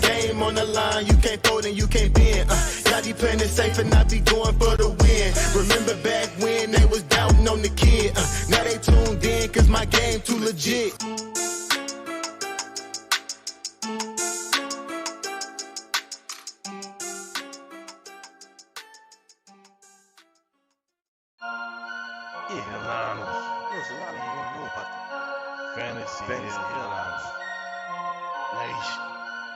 game on the line. You can't fold and you can't bend. Y'all be playing it safe and I be going for the win. Remember back when they was doubting on the kid. Now they tuned in cause my game too legit. Fantasy Airlines Nation.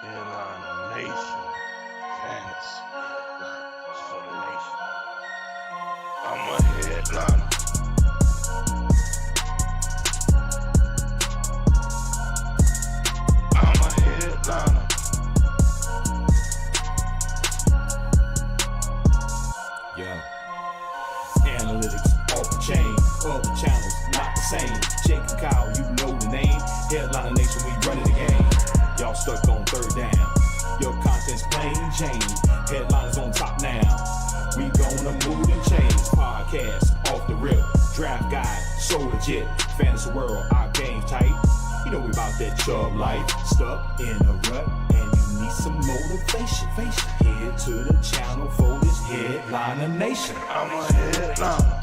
Airline Nation. Fantasy Airlines for the nation. I'm a headliner. I'm a headliner. Yo. Analytics off the chain. All the channels not the same. Jake and Kyle, you know the name. Headliner Nation, we running the game. Y'all stuck on third down. Your content's plain Jane. Headliners on top now. We gonna move and change. Podcast off the rip. Draft guide, so legit. Fantasy world, our game tight. You know we about that chub life. Stuck in a rut and you need some motivation. Head to the channel for this Headliner Nation. I'm a headliner.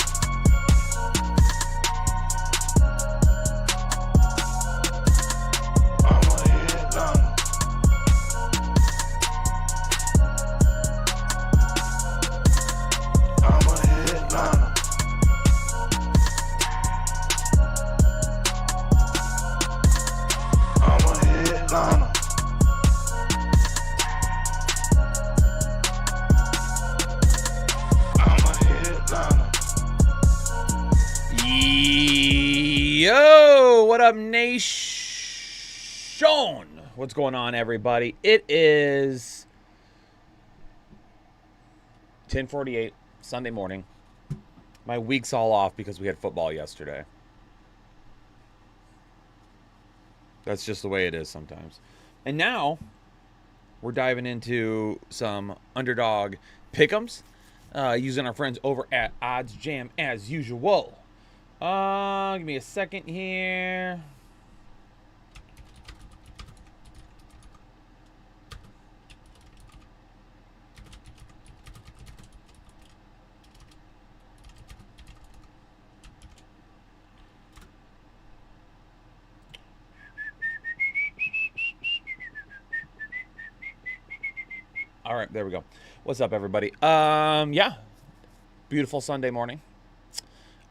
Yo, what up, nation? What's going on, everybody? It is 10:48 Sunday morning. My week's all off because we had football yesterday. That's just the way it is sometimes. And now we're diving into some Underdog Pick'ems using our friends over at OddsJam as usual. Give me a second here. All right, there we go. What's up, everybody? Yeah, beautiful Sunday morning.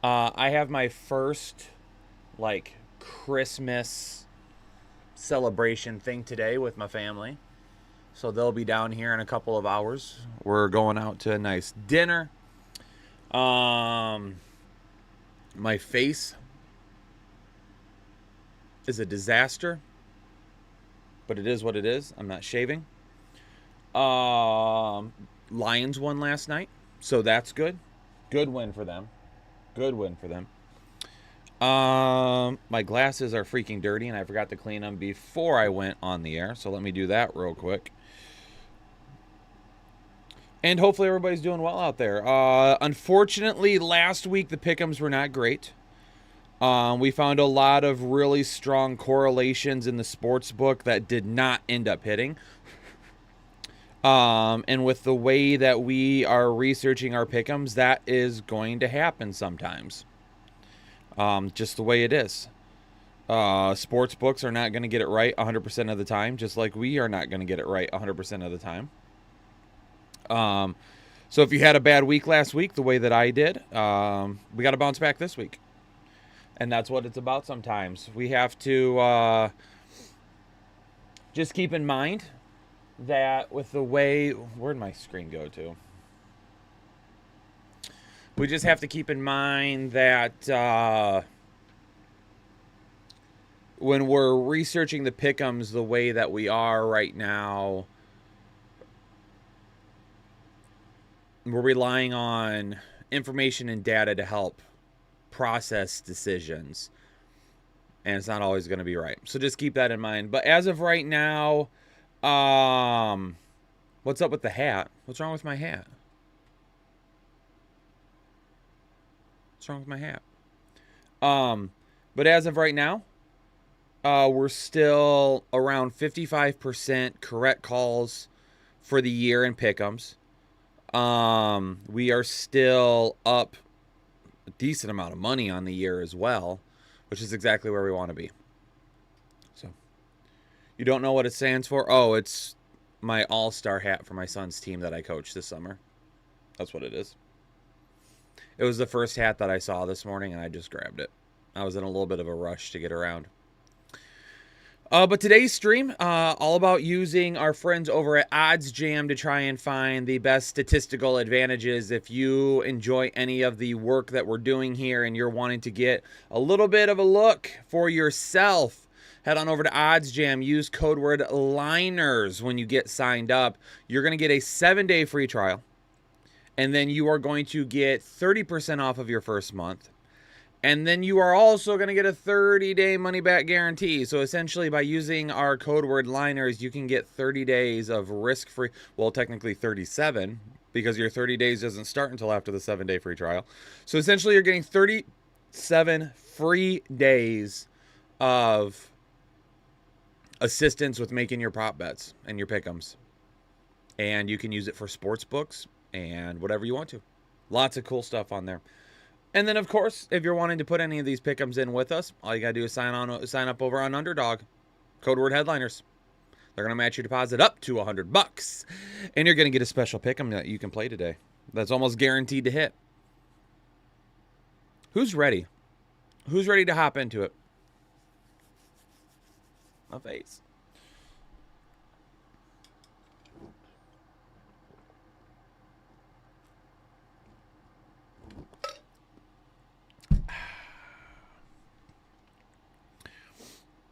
I have my first, like, Christmas celebration thing today with my family. So they'll be down here in a couple of hours. We're going out to a nice dinner. My face is a disaster, but it is what it is. I'm not shaving. Lions won last night, so that's good. Good win for them. Good win for them. My glasses are freaking dirty, and I forgot to clean them before I went on the air. So let me do that real quick. And hopefully everybody's doing well out there. Unfortunately, last week the pick'ems were not great. We found a lot of really strong correlations in the sports book that did not end up hitting. And with the way that we are researching our pick'ems, that is going to happen sometimes. Just the way it is. Sports books are not going to get it right 100% of the time, just like we are not going to get it right 100% of the time. So if you had a bad week last week, the way that I did, we got to bounce back this week. And that's what it's about sometimes. We have to just keep in mind that with the way, where'd my screen go to? We just have to keep in mind that when we're researching the pick'ems the way that we are right now, we're relying on information and data to help process decisions. And it's not always going to be right. So just keep that in mind. But as of right now, what's up with the hat? What's wrong with my hat? What's wrong with my hat? But as of right now, we're still around 55% correct calls for the year in pick'ems. We are still up a decent amount of money on the year as well, which is exactly where we want to be. So, you don't know what it stands for? Oh, it's my all-star hat for my son's team that I coached this summer. That's what it is. It was the first hat that I saw this morning, and I just grabbed it. I was in a little bit of a rush to get around. But today's stream, all about using our friends over at OddsJam to try and find the best statistical advantages. If you enjoy any of the work that we're doing here and you're wanting to get a little bit of a look for yourself, head on over to OddsJam. Use code word LINERS when you get signed up. You're going to get a 7-day free trial. And then you are going to get 30% off of your first month. And then you are also going to get a 30-day money-back guarantee. So essentially, by using our code word LINERS, you can get 30 days of risk-free. Well, technically 37, because your 30 days doesn't start until after the 7-day free trial. So essentially, you're getting 37 free days of assistance with making your prop bets and your pick'ems. And you can use it for sports books and whatever you want to. Lots of cool stuff on there. And then, of course, if you're wanting to put any of these pick'ems in with us, all you got to do is sign up over on Underdog. Code word headliners. They're going to match your deposit up to $100. And you're going to get a special pick'em that you can play today. That's almost guaranteed to hit. Who's ready? Who's ready to hop into it? My face.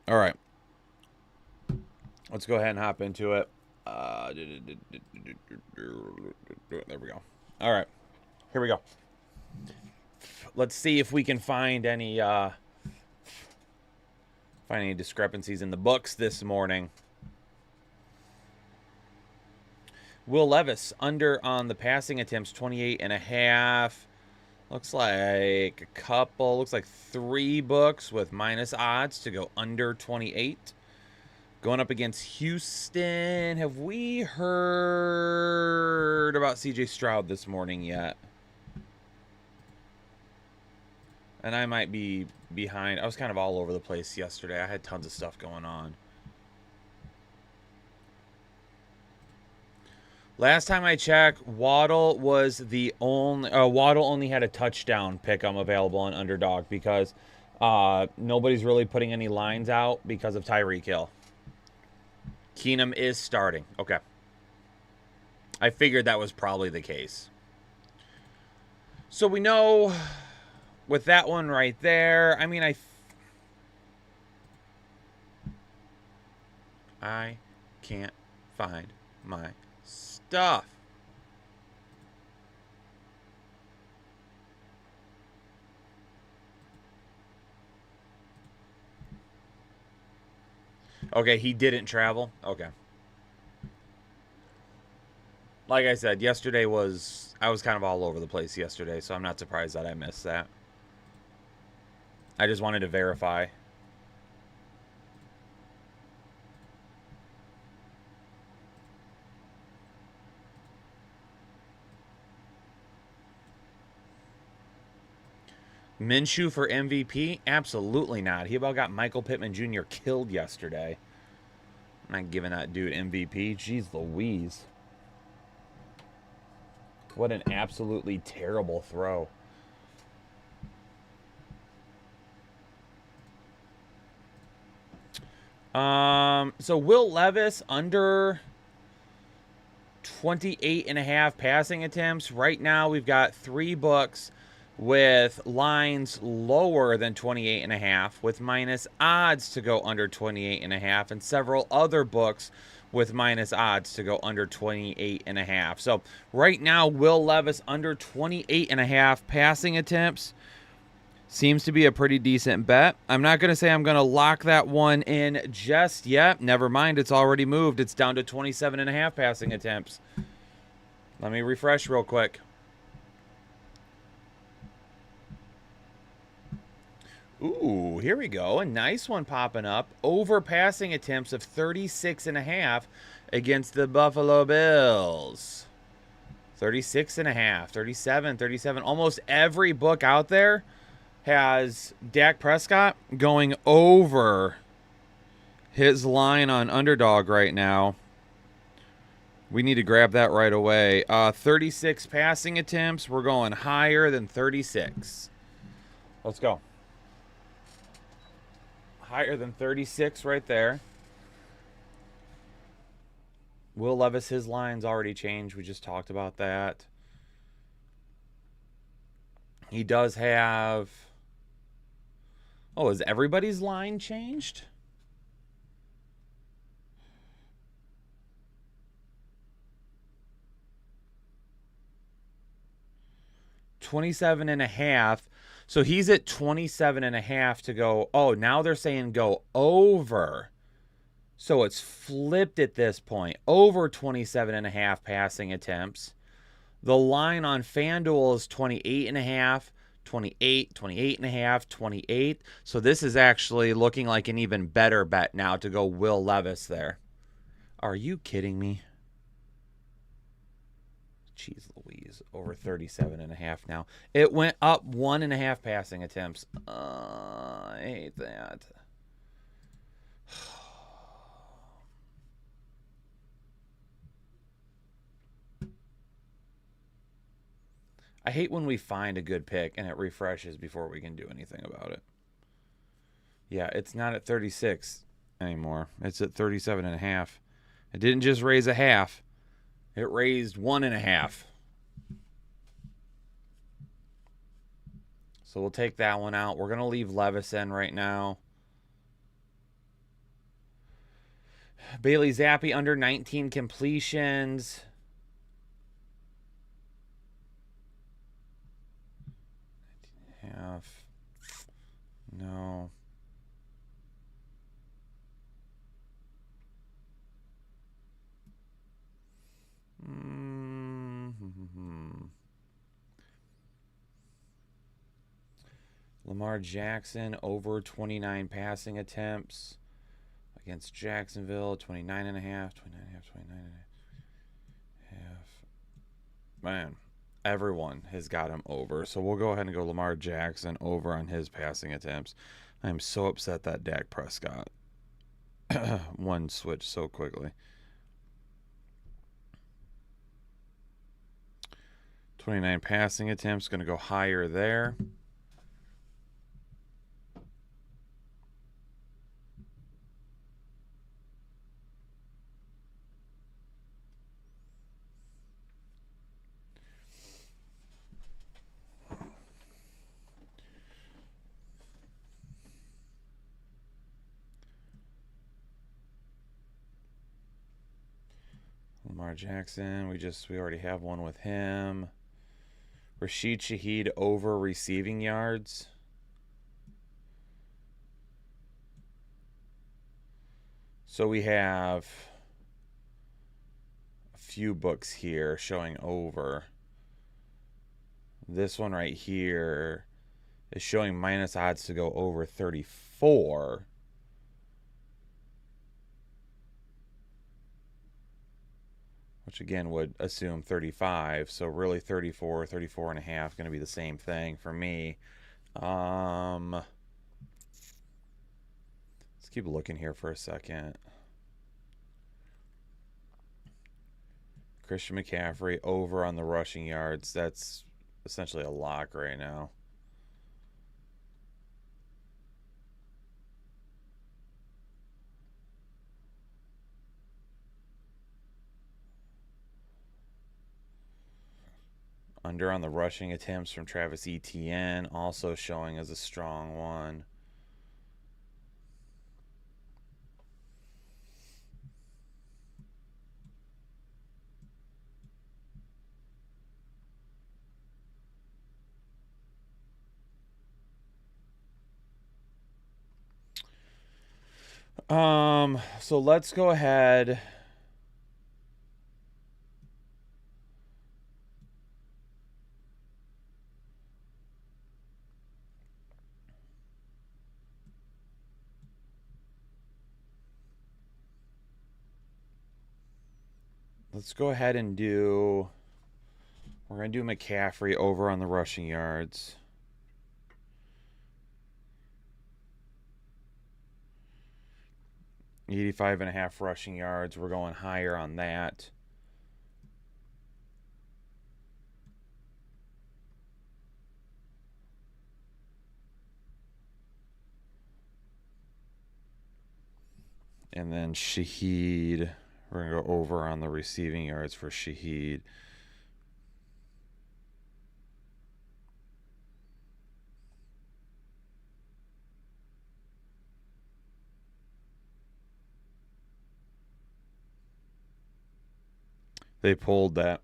All right. Let's go ahead and hop into it. There we go. All right. Here we go. Let's see if we can find any discrepancies in the books this morning. Will Levis under on the passing attempts, 28.5. Looks like looks like 3 books with minus odds to go under 28. Going up against Houston. Have we heard about CJ Stroud this morning yet? And I might be behind. I was kind of all over the place yesterday. I had tons of stuff going on. Last time I checked, Waddle was the only Waddle only had a touchdown pick'em available on Underdog because nobody's really putting any lines out because of Tyreek Hill. Keenum is starting. Okay. I figured that was probably the case. So we know with that one right there, I mean, I can't find my stuff. Okay, he didn't travel. Okay. Like I said, I was kind of all over the place yesterday, so I'm not surprised that I missed that. I just wanted to verify. Minshew for MVP? Absolutely not. He about got Michael Pittman Jr. killed yesterday. I'm not giving that dude MVP. Jeez Louise. What an absolutely terrible throw. So Will Levis under 28.5 passing attempts. Right now we've got 3 books with lines lower than 28.5 with minus odds to go under 28.5, and several other books with minus odds to go under 28.5. So right now, Will Levis under 28.5 passing attempts seems to be a pretty decent bet. I'm not going to say I'm going to lock that one in just yet. Never mind, it's already moved. It's down to 27.5 passing attempts. Let me refresh real quick. Ooh, here we go. A nice one popping up. Over passing attempts of 36.5 against the Buffalo Bills. 36.5, 37, 37. Almost every book out there has Dak Prescott going over his line on Underdog right now. We need to grab that right away. 36 passing attempts. We're going higher than 36. Let's go. Higher than 36 right there. Will Levis, his line's already changed. We just talked about that. He does have... Oh, is everybody's line changed? $27.5. So he's at 27.5 to go. Oh, now they're saying go over. So it's flipped at this point. Over 27.5 passing attempts. The line on FanDuel is 28.5, 28, 28.5, 28. So this is actually looking like an even better bet now to go Will Levis there. Are you kidding me? Jeez Louise, over 37.5 now. It went up 1.5 passing attempts. I hate that. I hate when we find a good pick and it refreshes before we can do anything about it. Yeah, it's not at 36 anymore. It's at 37.5. It didn't just raise a half. It raised 1.5. So we'll take that one out. We're going to leave Levis in right now. Bailey Zappi under 19 completions. Half. No. Lamar Jackson over 29 passing attempts against Jacksonville. 29.5, 29.5, 29.5. Man, everyone has got him over. So we'll go ahead and go Lamar Jackson over on his passing attempts. I'm so upset that Dak Prescott one switch so quickly. 29 passing attempts, going to go higher there. Lamar Jackson, we already have one with him. Rashid Shaheed over receiving yards. So we have a few books here showing over. This one right here is showing minus odds to go over 34. Which again would assume 35. So really 34, 34.5 going to be the same thing for me. Let's keep looking here for a second. Christian McCaffrey over on the rushing yards. That's essentially a lock right now. Under on the rushing attempts from Travis Etienne, also showing as a strong one. So let's go ahead. Let's go ahead and do... We're going to do McCaffrey over on the rushing yards. .85.5 rushing yards. We're going higher on that. And then Shaheed, we're going to go over on the receiving yards for Shaheed. They pulled that.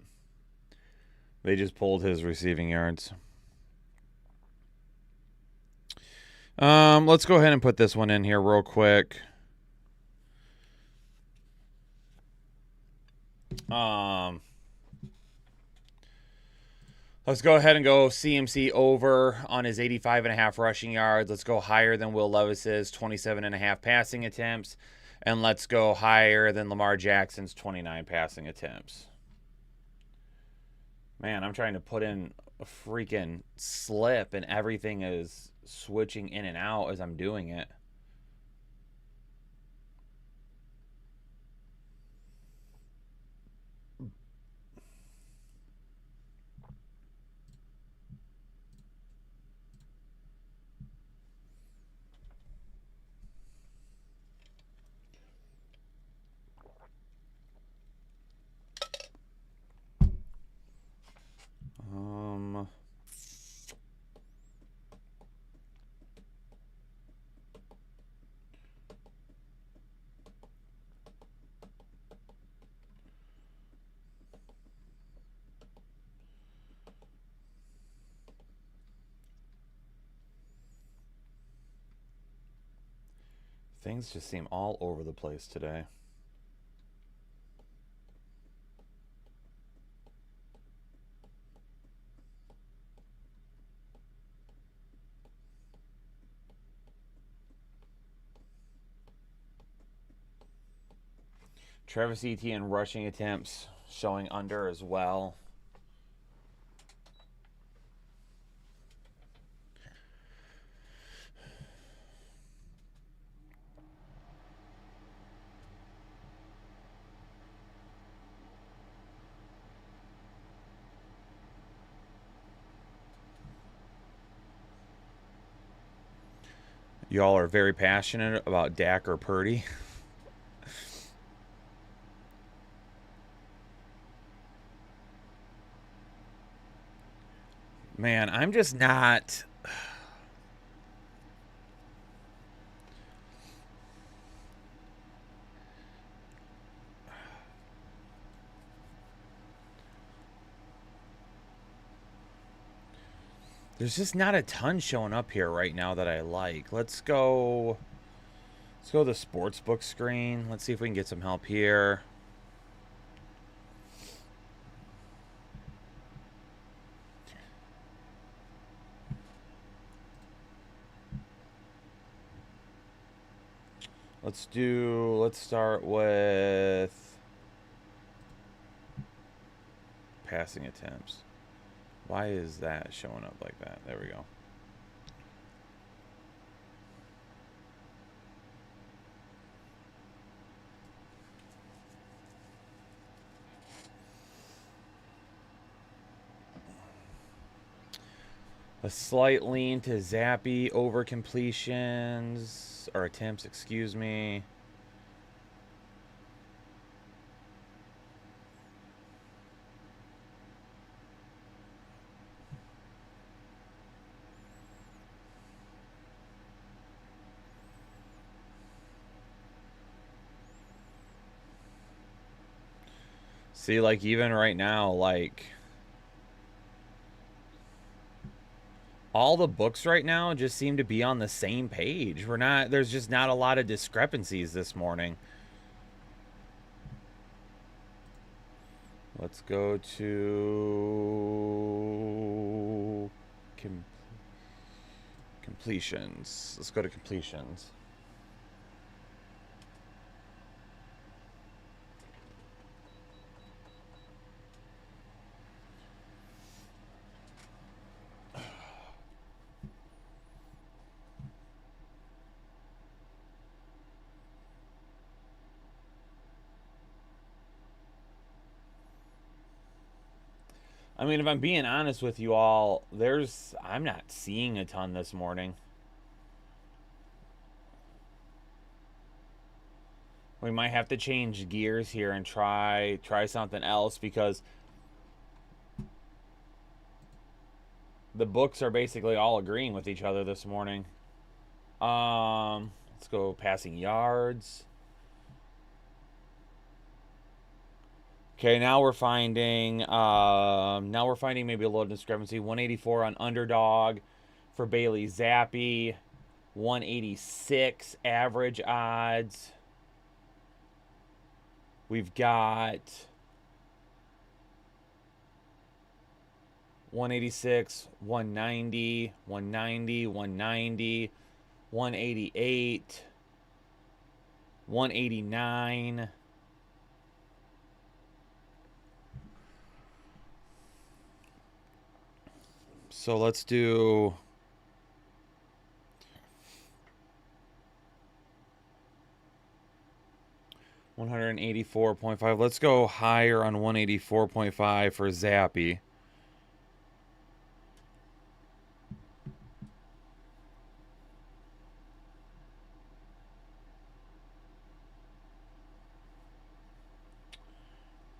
They just pulled his receiving yards. Let's go ahead and put this one in here real quick. Let's go ahead and go CMC over on his 85.5 rushing yards. Let's go higher than Will Levis's 27.5 passing attempts. And let's go higher than Lamar Jackson's 29 passing attempts. Man, I'm trying to put in a freaking slip and everything is switching in and out as I'm doing it. Things just seem all over the place today. Travis Etienne rushing attempts showing under as well. Y'all are very passionate about Dak or Purdy. Man, I'm just not... There's just not a ton showing up here right now that I like. Let's go to the sportsbook screen. Let's see if we can get some help here. Let's start with passing attempts. Why is that showing up like that? There we go. A slight lean to Zappy over completions, or attempts, excuse me. See, like, even right now, like, all the books right now just seem to be on the same page. There's just not a lot of discrepancies this morning. Let's go to completions. Let's go to completions. I mean, if I'm being honest with you all, I'm not seeing a ton this morning. We might have to change gears here and try something else, because the books are basically all agreeing with each other this morning. Let's go passing yards. Okay, now we're finding maybe a little discrepancy. 184 on Underdog for Bailey Zappi. 186 average odds. We've got 186, 190, 190, 190, 188, 189. So let's do 184.5. Let's go higher on 184.5 for Zappy.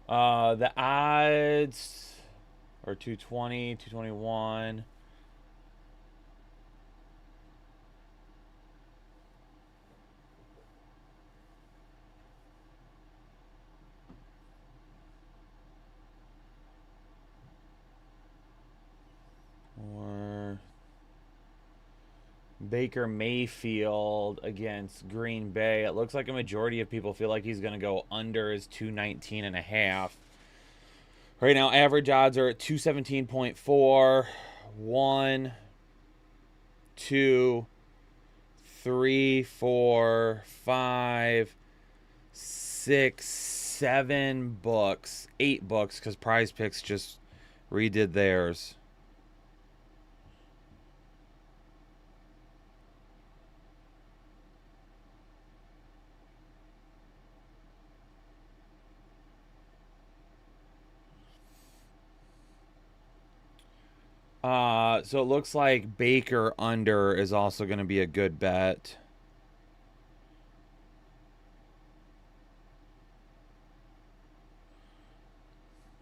The odds are 220, 221. Or Baker Mayfield against Green Bay. It looks like a majority of people feel like he's going to go under his 219.5. Right now, average odds are at 217.4. 1, 2, 3, 4, 5, 6, 7 books. 8 books, because Prize Picks just redid theirs. So it looks like Baker under is also going to be a good bet.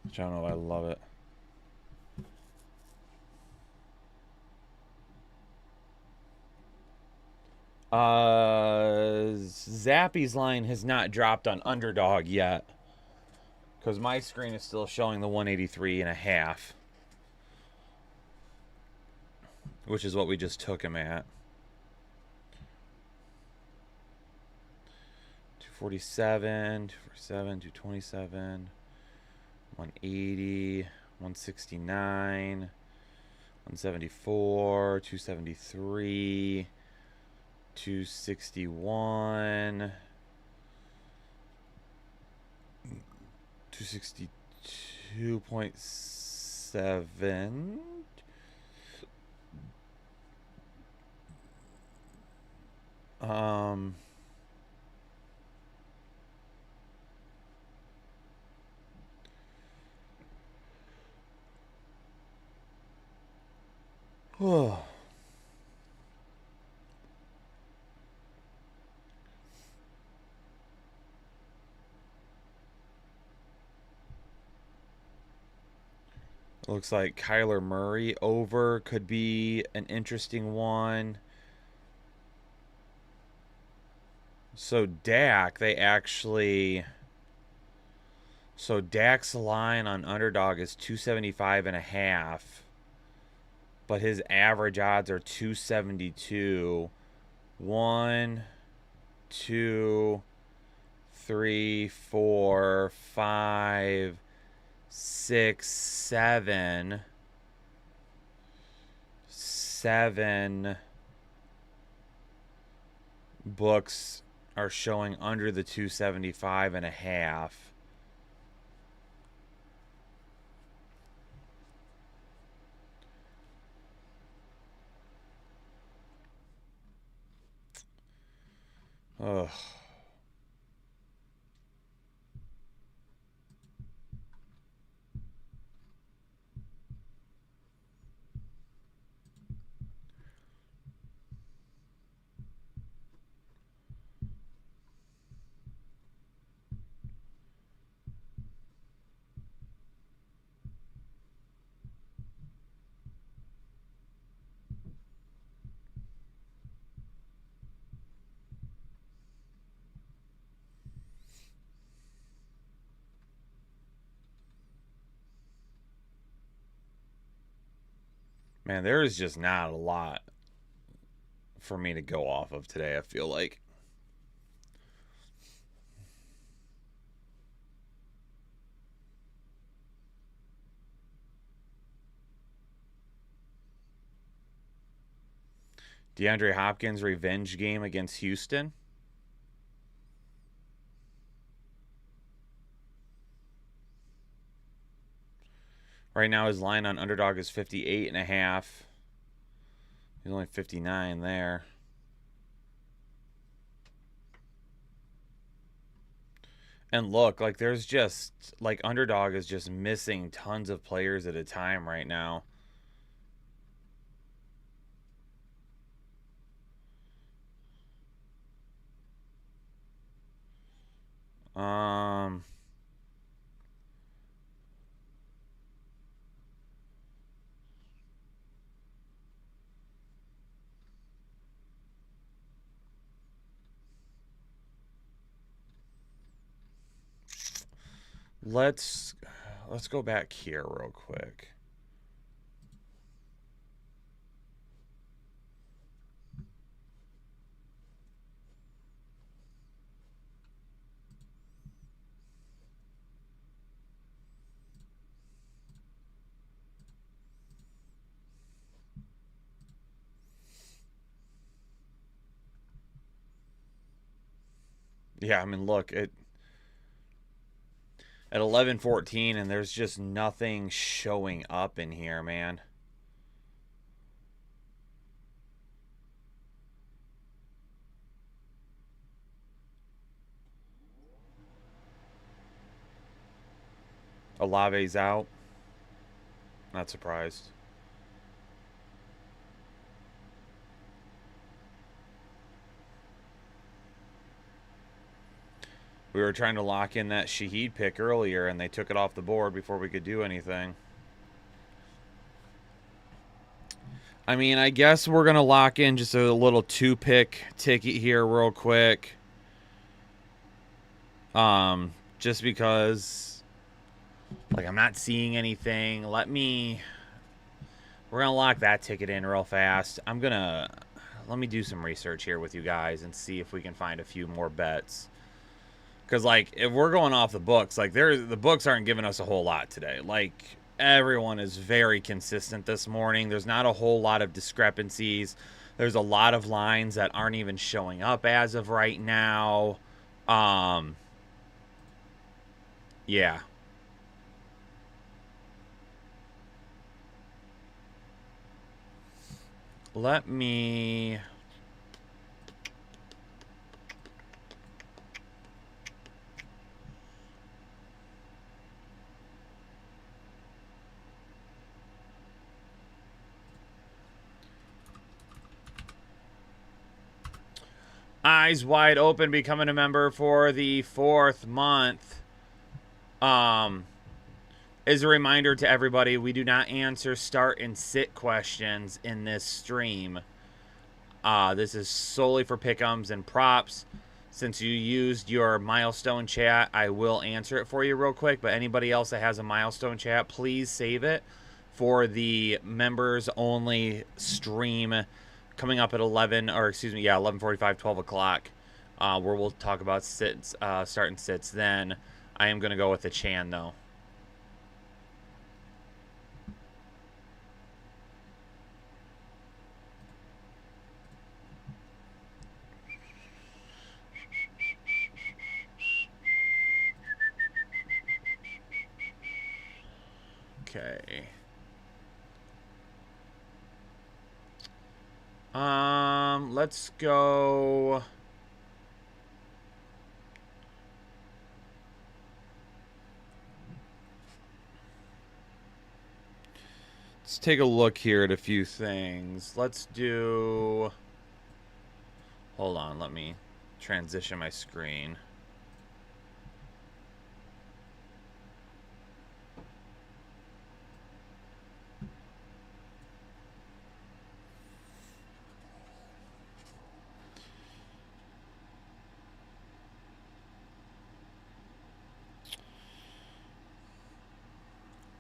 Which I don't know, I love it. Zappy's line has not dropped on Underdog yet, because my screen is still showing the 183.5. Which is what we just took him at. 247, 227, 180, 169, 174, 273, 261, 262.7. Looks like Kyler Murray over could be an interesting one. So Dak, so Dak's line on Underdog is 275.5, but his average odds are 272. 1, 2, 3, 4, 5, 6, 7. 7 books are showing under the 275.5. Ugh. Man, there is just not a lot for me to go off of today, I feel like. DeAndre Hopkins revenge game against Houston. Right now his line on Underdog is 58.5. He's only 59 there. And look, like there's just like Underdog is just missing tons of players at a time right now. Let's go back here real quick. Yeah, I mean, look, at 11:14 and there's just nothing showing up in here, man. Olave's out. Not surprised. We were trying to lock in that Shaheed pick earlier, and they took it off the board before we could do anything. I mean, I guess we're going to lock in just a little 2-pick ticket here real quick. Just because, like, I'm not seeing anything. We're going to lock that ticket in real fast. Let me do some research here with you guys and see if we can find a few more bets. Because, like, if we're going off the books, like, the books aren't giving us a whole lot today. Like, everyone is very consistent this morning. There's not a whole lot of discrepancies. There's a lot of lines that aren't even showing up as of right now. Yeah. Let me... Eyes Wide Open becoming a member for the 4th month. As a reminder to everybody, we do not answer start and sit questions in this stream. This is solely for pick'ems and props. Since you used your milestone chat, I will answer it for you real quick. But anybody else that has a milestone chat, please save it for the members only stream coming up at 11:45, 12 o'clock, where we'll talk about sits, start and sits then. I am going to go with the Chan, though. Okay. Let's go. Let's take a look here at a few things. Let's do... Hold on, let me transition my screen.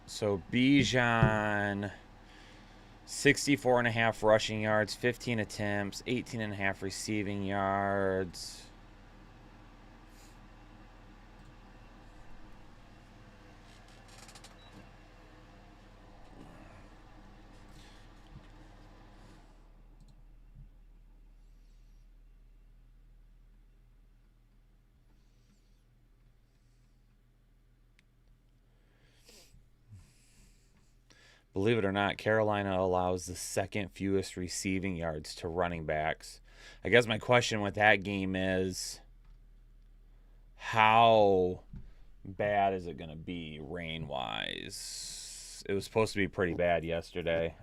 So Bijan 64.5 rushing yards, 15 attempts, 18.5 receiving yards. Believe it or not, Carolina allows the second fewest receiving yards to running backs. I guess my question with that game is, how bad is it going to be rain-wise? It was supposed to be pretty bad yesterday.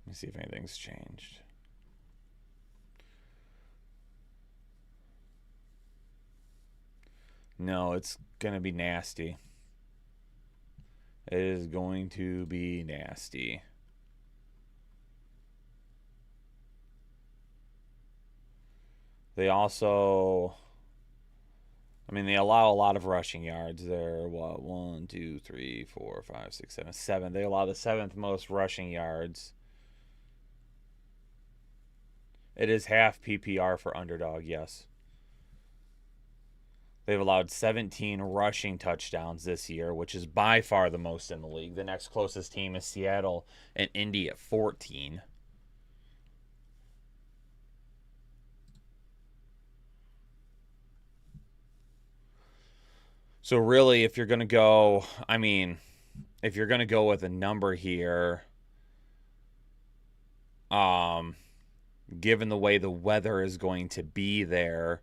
Let me see if anything's changed. No, it's going to be nasty. It is going to be nasty. They also, I mean, they allow a lot of rushing yards. They're, what, 1, 2, 3, 4, 5, 6, 7, 7. They allow the 7th most rushing yards. It is half PPR for Underdog, yes. They've allowed 17 rushing touchdowns this year, which is by far the most in the league. The next closest team is Seattle and Indy at 14. So really, if you're going to go, I mean, if you're going to go with a number here, given the way the weather is going to be there,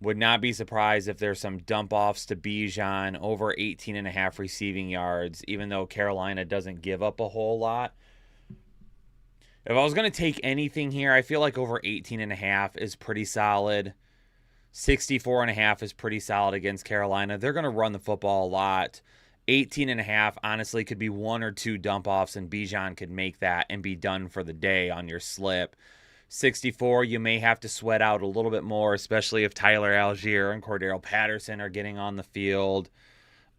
would not be surprised if there's some dump-offs to Bijan, over 18.5 receiving yards, even though Carolina doesn't give up a whole lot. If I was going to take anything here, I feel like over 18.5 is pretty solid. 64.5 is pretty solid against Carolina. They're going to run the football a lot. 18.5 honestly could be 1 or 2 dump-offs, and Bijan could make that and be done for the day on your slip. 64, you may have to sweat out a little bit more, especially if Tyler Algier and Cordero Patterson are getting on the field.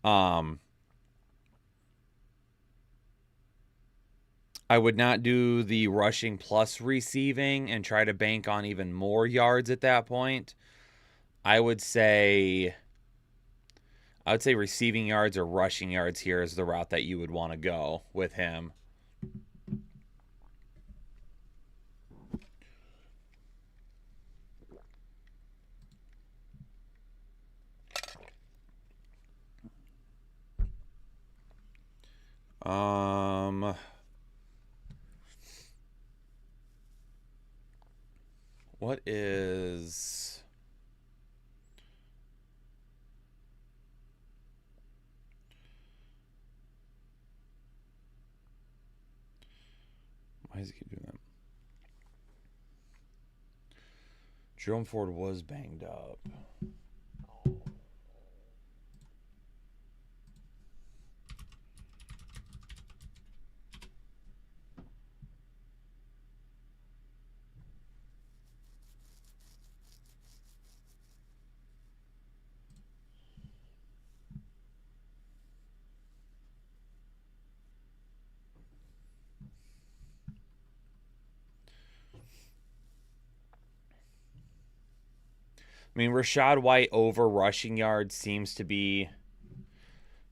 I would not do the rushing plus receiving and try to bank on even more yards at that point. I would say receiving yards or rushing yards here is the route that you would want to go with him. What is... Why does he keep doing that? Jerome Ford was banged up. I mean, Rachaad White over rushing yards seems to be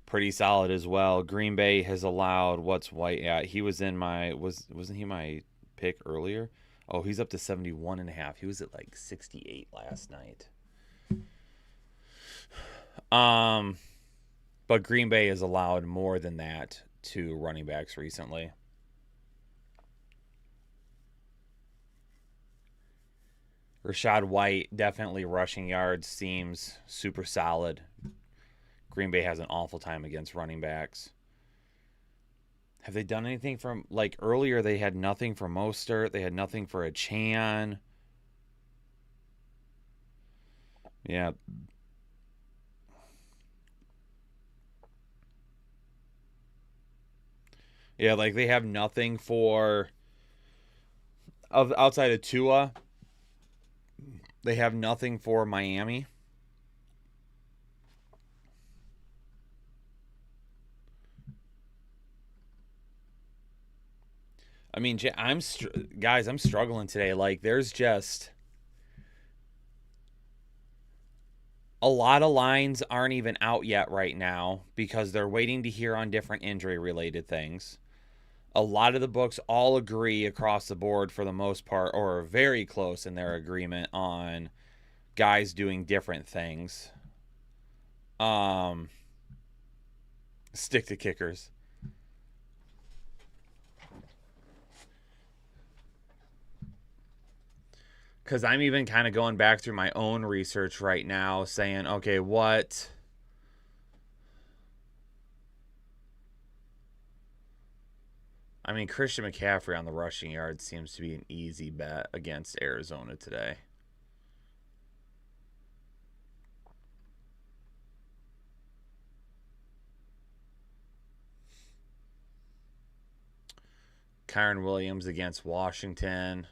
pretty solid as well. Green Bay has allowed, what's White at? He was in my, wasn't he my pick earlier? Oh, he's up to 71.5. He was at like 68 last night. But Green Bay has allowed more than that to running backs recently. Rachaad White, definitely rushing yards, seems super solid. Green Bay has an awful time against running backs. Have they done anything from, like, earlier they had nothing for Mostert. They had nothing for Achane. Yeah. Yeah, like, they have nothing for outside of Tua, they have nothing for Miami. I mean, guys, I'm struggling today. Like, there's just a lot of lines aren't even out yet right now because they're waiting to hear on different injury-related things. A lot of the books all agree across the board for the most part, or are very close in their agreement on guys doing different things. Stick to kickers. Because I'm even kind of going back through my own research right now saying, okay, what... I mean, Christian McCaffrey on the rushing yard seems to be an easy bet against Arizona today. Kyron Williams against Washington.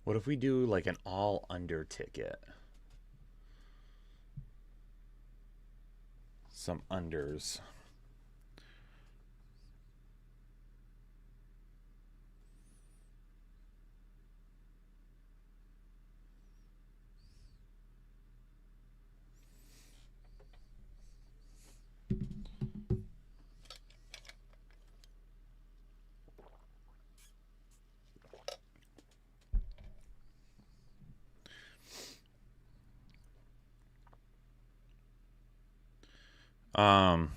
What if we do like an all under ticket? Some unders. Um,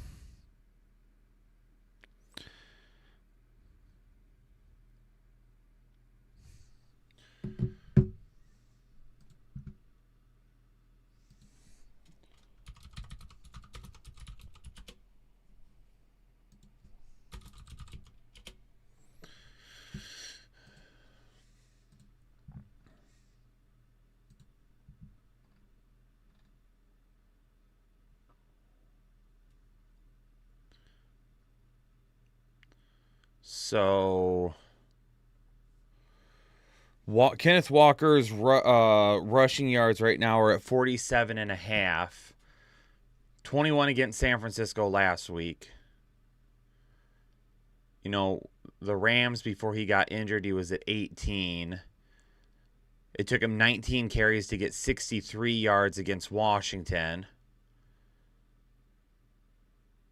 so Kenneth Walker's rushing yards right now are at 47.5. 21 against San Francisco last week. You know, the Rams, before he got injured, he was at 18. It took him 19 carries to get 63 yards against Washington.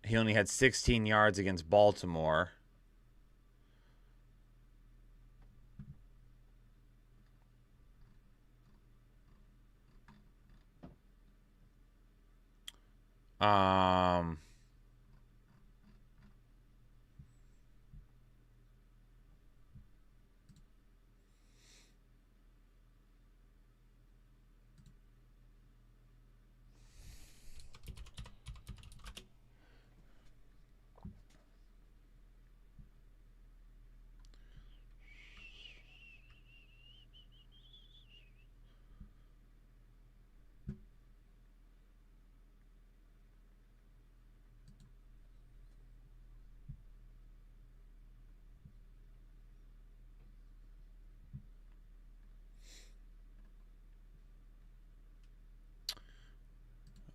He only had 16 yards against Baltimore.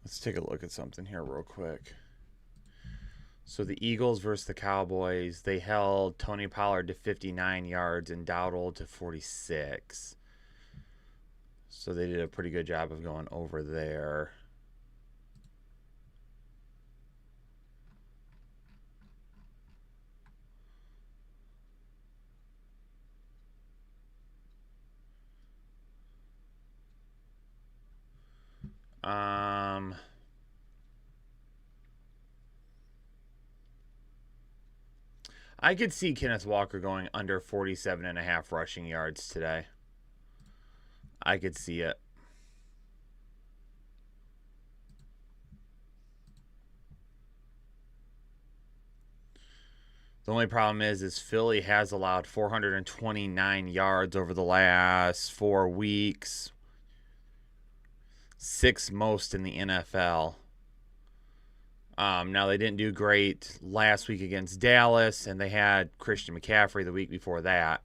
Let's take a look at something here real quick. So the Eagles versus the Cowboys, they held Tony Pollard to 59 yards and Dowdle to 46. So they did a pretty good job of going over there. I could see Kenneth Walker going under 47.5 rushing yards today. I could see it. The only problem is Philly has allowed 429 yards over the last 4 weeks. 6th most in the NFL. Now, they didn't do great last week against Dallas, and they had Christian McCaffrey the week before that.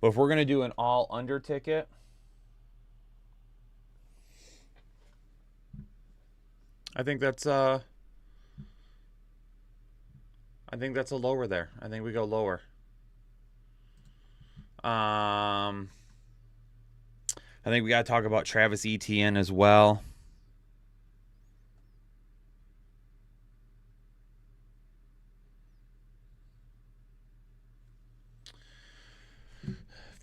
But if we're going to do an all-under ticket, I think that's a lower there. I think we go lower. I think we got to talk about Travis Etienne as well.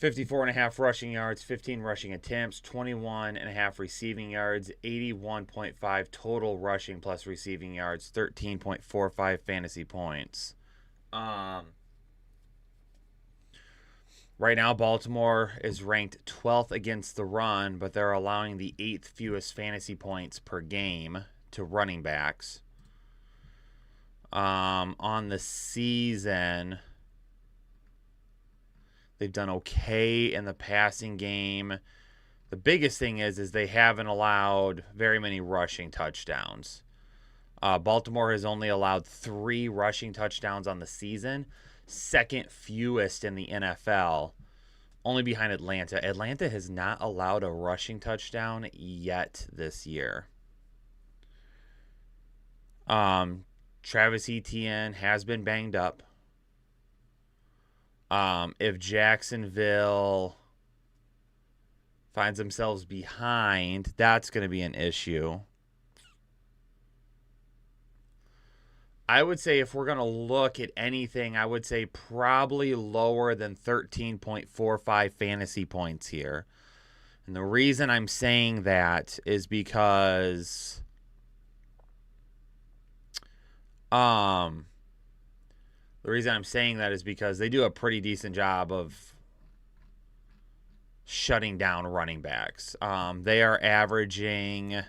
$54.5 rushing yards, 15 rushing attempts, 21.5 receiving yards, 81.5 total rushing plus receiving yards, 13.45 fantasy points. Right now, Baltimore is ranked 12th against the run, but they're allowing the 8th fewest fantasy points per game to running backs. On the season, they've done okay in the passing game. The biggest thing is they haven't allowed very many rushing touchdowns. Baltimore has only allowed 3 rushing touchdowns on the season, second fewest in the NFL, only behind Atlanta. Atlanta has not allowed a rushing touchdown yet this year. Travis Etienne has been banged up. If Jacksonville finds themselves behind, that's going to be an issue. I would say if we're going to look at anything, I would say probably lower than 13.45 fantasy points here. And the reason I'm saying that is because they do a pretty decent job of shutting down running backs. They are averaging...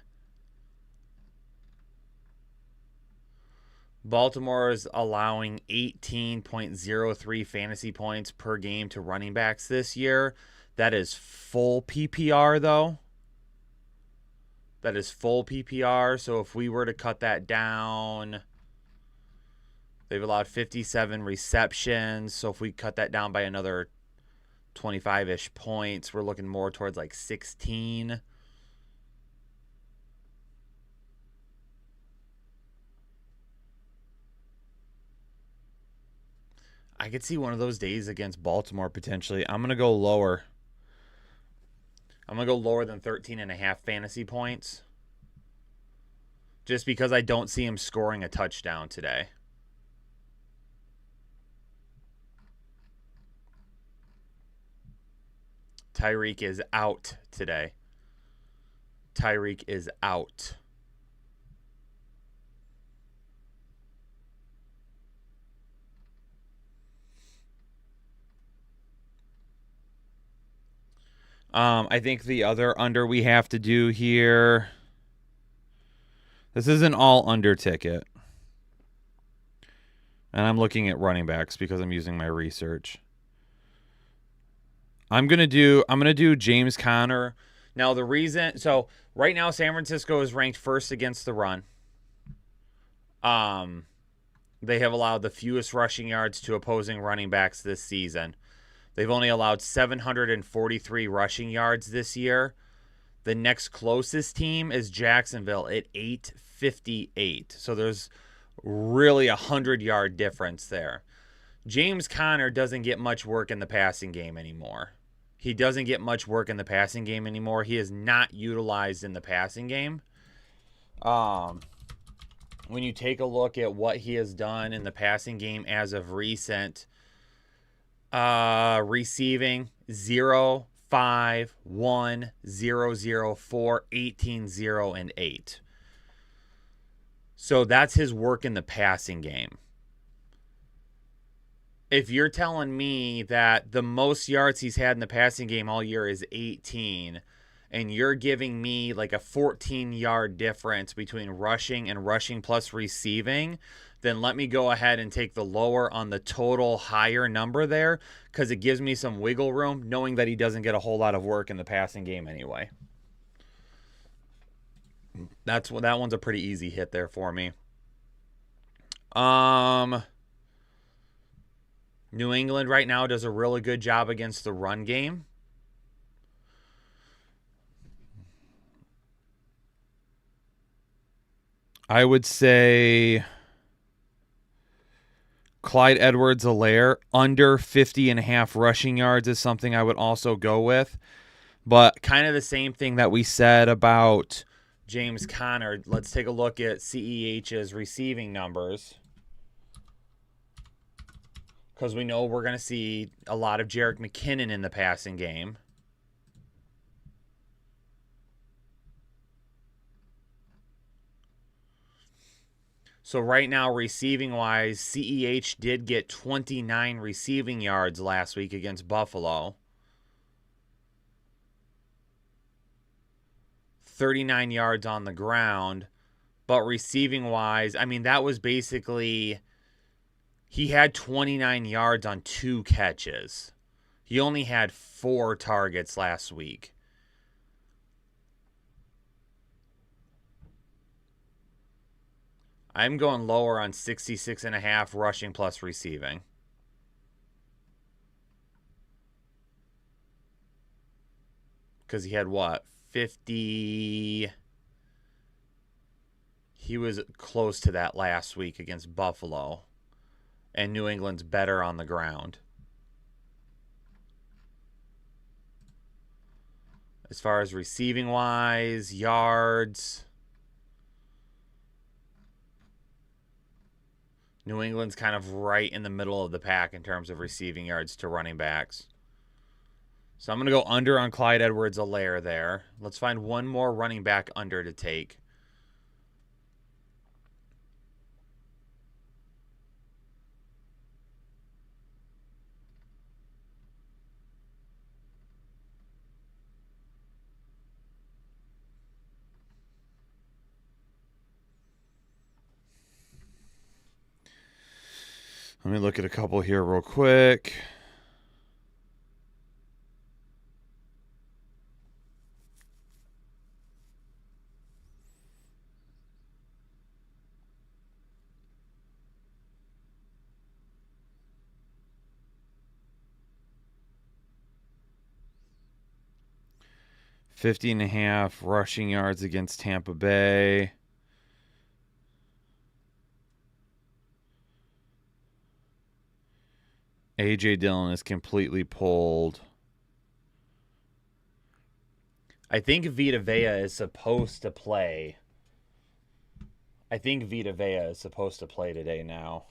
Baltimore is allowing 18.03 fantasy points per game to running backs this year. That is full PPR, though. That is full PPR. So if we were to cut that down, they've allowed 57 receptions. So if we cut that down by another 25-ish points, we're looking more towards like 16. I could see one of those days against Baltimore potentially. I'm going to go lower. I'm going to go lower than 13.5 fantasy points. Just because I don't see him scoring a touchdown today. Tyreek is out today. Tyreek is out. I think the other under we have to do here. This is an all under ticket. And I'm looking at running backs because I'm using my research. I'm gonna do James Conner. Now the reason, so right now San Francisco is ranked first against the run. They have allowed the fewest rushing yards to opposing running backs this season. They've only allowed 743 rushing yards this year. The next closest team is Jacksonville at 858. So there's really a 100-yard difference there. James Conner doesn't get much work in the passing game anymore. He doesn't get much work in the passing game anymore. He is not utilized in the passing game. When you take a look at what he has done in the passing game as of recent, receiving 0, 5, 1, 0, 0, 4, 18, 0, and 8. So that's his work in the passing game. If you're telling me that the most yards he's had in the passing game all year is 18, and you're giving me like a 14-yard difference between rushing and rushing plus receiving, then let me go ahead and take the lower on the total higher number there, because it gives me some wiggle room knowing that he doesn't get a whole lot of work in the passing game anyway. That one's a pretty easy hit there for me. New England right now does a really good job against the run game. I would say Clyde Edwards-Helaire under 50.5 rushing yards is something I would also go with. But kind of the same thing that we said about James Conner. Let's take a look at CEH's receiving numbers, because we know we're going to see a lot of Jerick McKinnon in the passing game. So right now, receiving-wise, CEH did get 29 receiving yards last week against Buffalo. 39 yards on the ground. But receiving-wise, I mean, that was basically... He had 29 yards on 2 catches. He only had 4 targets last week. I'm going lower on 66.5 rushing plus receiving. Because he had what? 50... He was close to that last week against Buffalo. And New England's better on the ground. As far as receiving-wise, yards... New England's kind of right in the middle of the pack in terms of receiving yards to running backs. So I'm going to go under on Clyde Edwards-Helaire there. Let's find one more running back under to take. Let me look at a couple here real quick. $50.5 rushing yards against Tampa Bay. A.J. Dillon is completely pulled. I think Vita Vea is supposed to play. I think Vita Vea is supposed to play today now.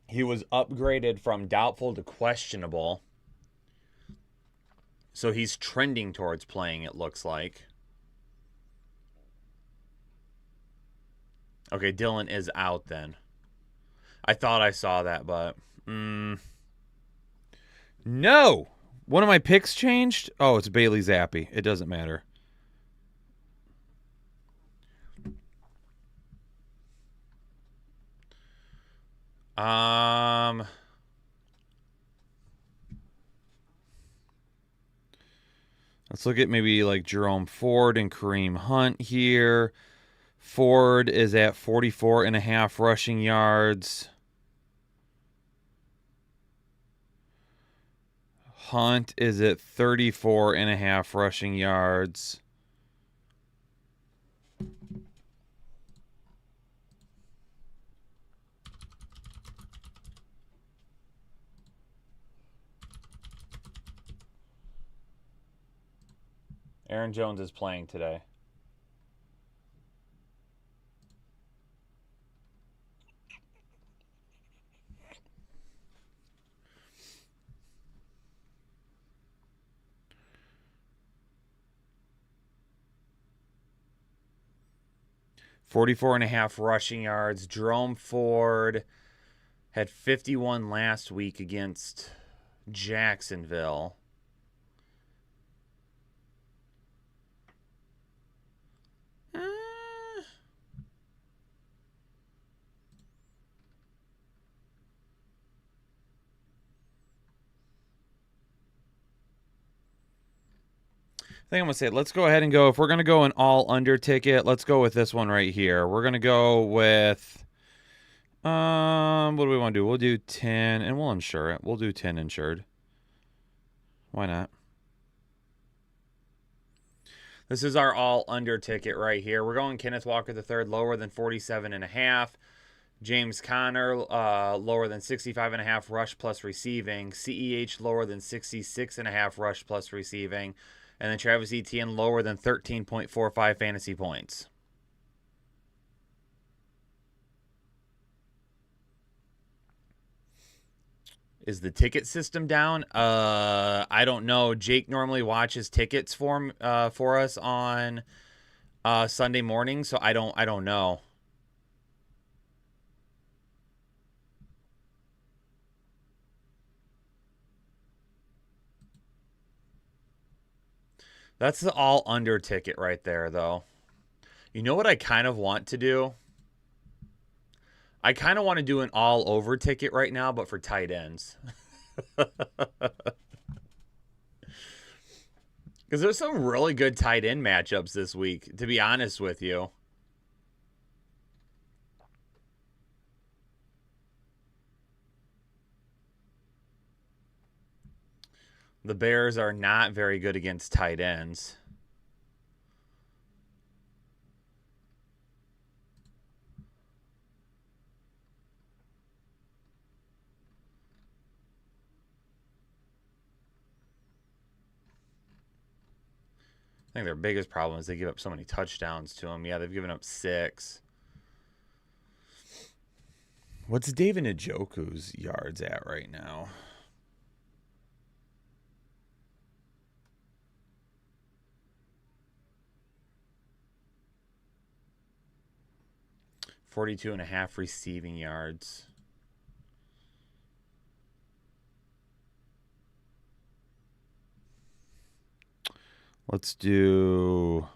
He was upgraded from doubtful to questionable. So he's trending towards playing, it looks like. Okay, Dillon is out then. I thought I saw that, but... No! One of my picks changed? Oh, it's Bailey Zappi. It doesn't matter. Let's look at maybe like Jerome Ford and Kareem Hunt here. Ford is at 44.5 rushing yards. Hunt is at 34.5 rushing yards. Aaron Jones is playing today. 44.5 rushing yards. Jerome Ford had 51 last week against Jacksonville. I think I'm going to say, let's go ahead and go. If we're going to go an all-under ticket, let's go with this one right here. We're going to go with, what do we want to do? We'll do 10, and we'll insure it. We'll do 10 insured. Why not? This is our all-under ticket right here. We're going Kenneth Walker III, lower than 47.5. James Conner, lower than 65.5 rush plus receiving. CEH, lower than 66.5 rush plus receiving. And then Travis Etienne, lower than 13.45 fantasy points. Is the ticket system down? I don't know. Jake normally watches tickets for us on Sunday morning, so I don't know. That's the all-under ticket right there, though. You know what I kind of want to do? I kind of want to do an all-over ticket right now, but for tight ends. Because there's some really good tight end matchups this week, to be honest with you. The Bears are not very good against tight ends. I think their biggest problem is they give up so many touchdowns to them. Yeah, they've given up 6. What's David Njoku's yards at right now? $42.5 receiving yards. Let's do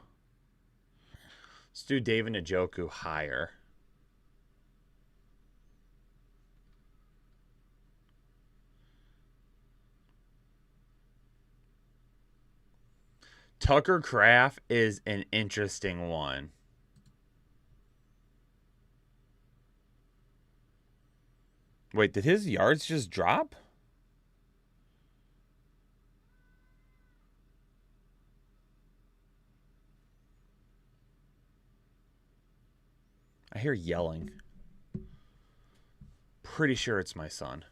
David Njoku higher. Tucker Kraft is an interesting one. Wait, did his yards just drop? I hear yelling. Pretty sure it's my son.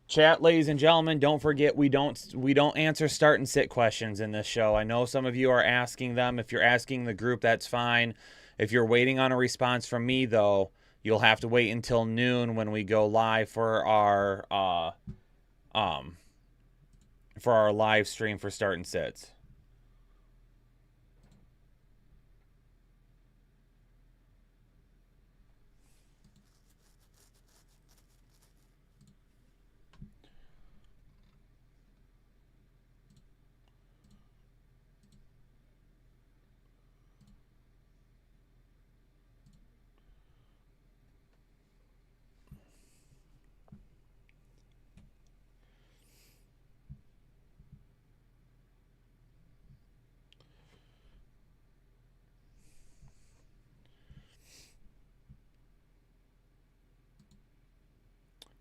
Chat, ladies and gentlemen, don't forget we don't answer start and sit questions in this show. I know some of you are asking them. If you're asking the group, that's fine. If you're waiting on a response from me, though, you'll have to wait until noon when we go live for our live stream for start and sits.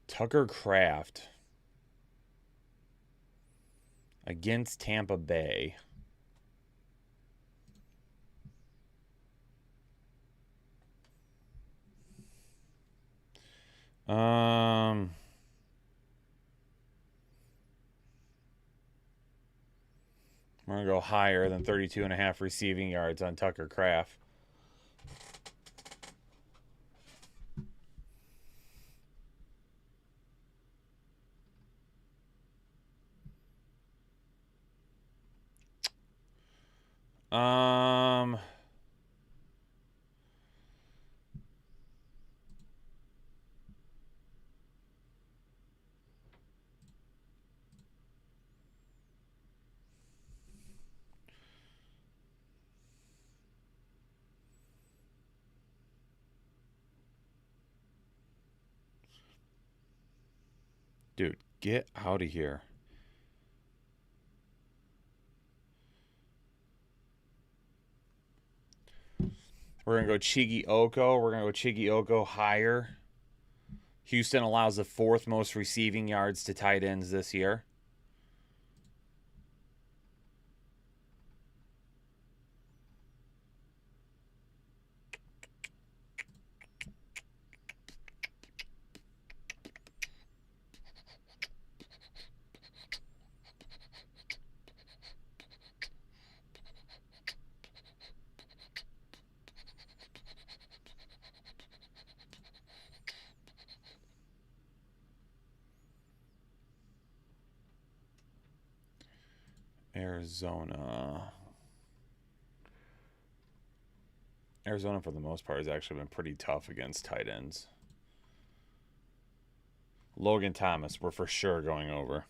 Tucker Kraft against Tampa Bay. I'm going to go higher than 32.5 receiving yards on Tucker Kraft. Um, dude, get out of here. We're going to go Chigi Oko. We're going to go Chigi Oko higher. Houston allows the 4th most receiving yards to tight ends this year. Arizona, for the most part, has actually been pretty tough against tight ends. Logan Thomas, we're for sure going over.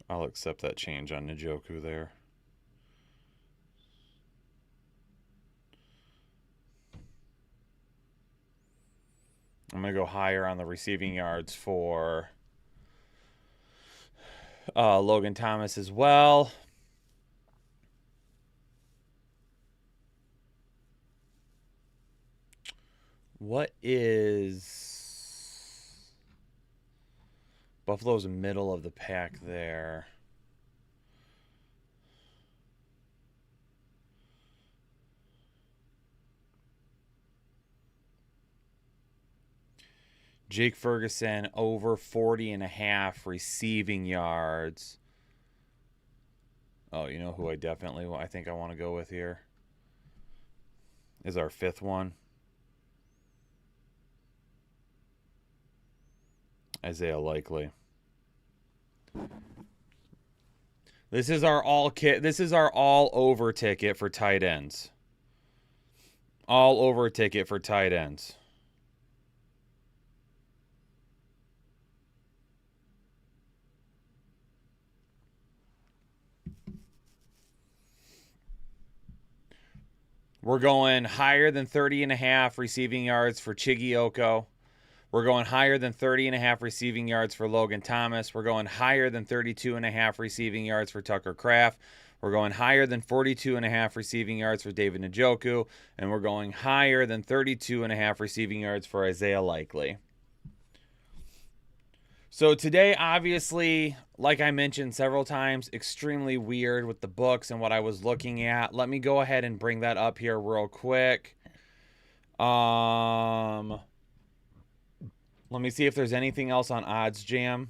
I'll accept that change on Njoku there. I'm going to go higher on the receiving yards for Logan Thomas as well. What is Buffalo's middle of the pack there? Jake Ferguson over 40.5 receiving yards. Oh, you know who I think I want to go with here? Is our 5th one. Isaiah Likely. This is our all over ticket for tight ends. All over ticket for tight ends. We're going higher than 30.5 receiving yards for Chigi Oko. We're going higher than 30.5 receiving yards for Logan Thomas. We're going higher than 32.5 receiving yards for Tucker Kraft. We're going higher than 42.5 receiving yards for David Njoku. And we're going higher than 32.5 receiving yards for Isaiah Likely. So today, obviously, like I mentioned several times, extremely weird with the books and what I was looking at. Let me go ahead and bring that up here real quick. Let me see if there's anything else on OddsJam.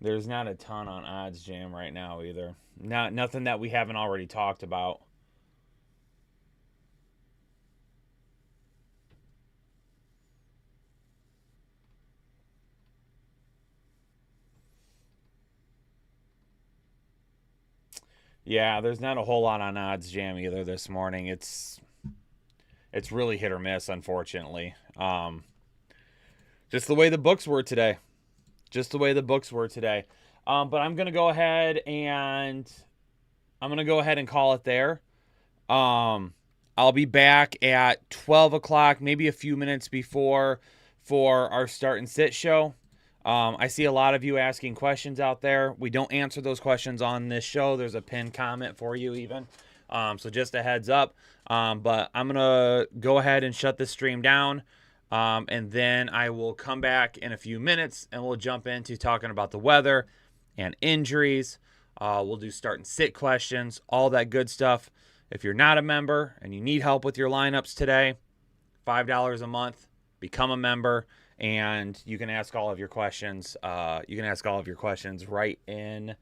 There's not a ton on OddsJam right now either. Nothing that we haven't already talked about. Yeah, there's not a whole lot on OddsJam either this morning. It's really hit or miss, unfortunately. Just the way the books were today. But I'm gonna go ahead and call it there. I'll be back at 12 o'clock, maybe a few minutes before, for our start and sit show. I see a lot of you asking questions out there. We don't answer those questions on this show. There's a pinned comment for you even. So just a heads up. But I'm going to go ahead and shut this stream down. And then I will come back in a few minutes and we'll jump into talking about the weather and injuries. We'll do start and sit questions, all that good stuff. If you're not a member and you need help with your lineups today, $5 a month, become a member. and you can ask all of your questions. You can ask all of your questions right in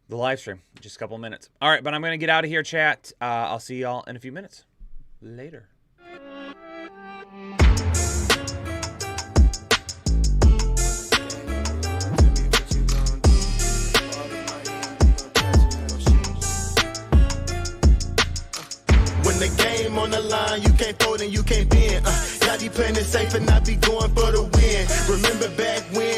the live stream. Just a couple of minutes. All right, but I'm going to get out of here, chat. I'll see y'all in a few minutes. Later. When the game on the line, you can't fold and you can't bend. Y'all be playing it safe and I be going for the win. Remember back when